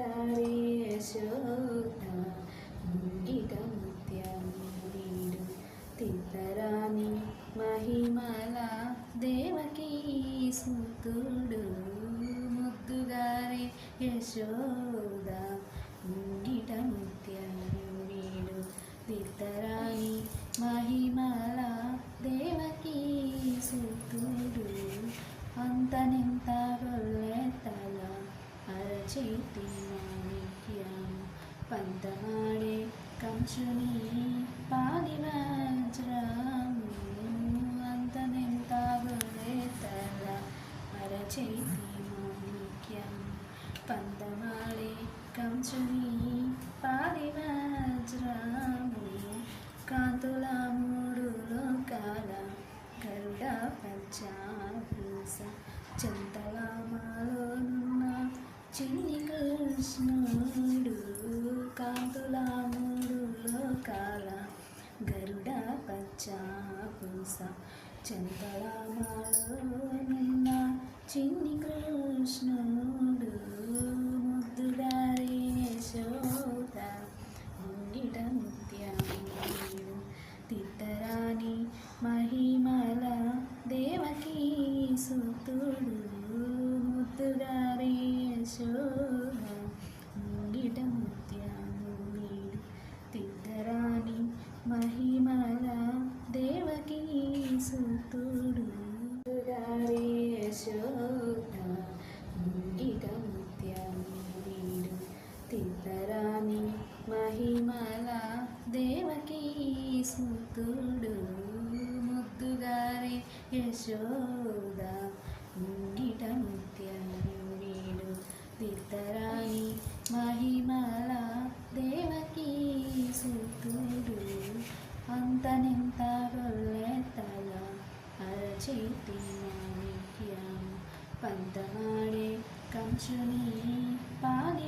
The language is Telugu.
ముద్దుగారే యశోద ముంగిట ముత్యము వీడు తిత్తరాని మహిమల దేవకీ సుతుడు ముద్దుగారే యశోద ముంగిట ముత్యము వీడు తిత్తరాని మహిమల దేవకీ సుతుడు అంతనింత గొల్లెతల అరచేతి మాణిక్యం పంతమాడే కంచుని పాది వజ్రము అంతనింత గొల్లెతల అరచేతి మాణిక్యం పంతమాడే కంచుని పాది వజ్రము కాంతుల మూడు లోకాల గరుడ పంచాభూష చంతలామాలోనున్న చిన్ని కృష్ణుడు కాంతుల మూడు లోకాల గరుడ పంచాభూష చంతలామాలోనున్న చిన్ని కృష్ణుడు ముద్దుగారే యశోద ముంగిట ముత్యము తిత్తరాని మహిమల దేవకీ సుతుడు ముద్దుగారే యశోద ముంగిట ముత్యము వీడు తిత్తరాని మహిమల దేవకీ సుతుడు ముద్దుగారే యశోద ముంగిట ముత్యము వీడు తిత్తరాని మహిమల దేవకీ సుతుడు ముద్దుగారే యశోద ముంగిట ముత్యము వీడు తిత్తరాని మహిమల దేవకీ సుతుడు అంతనింత గొల్లెతల అరచేతి మాణిక్యం పంతమాడే కంచుని పాది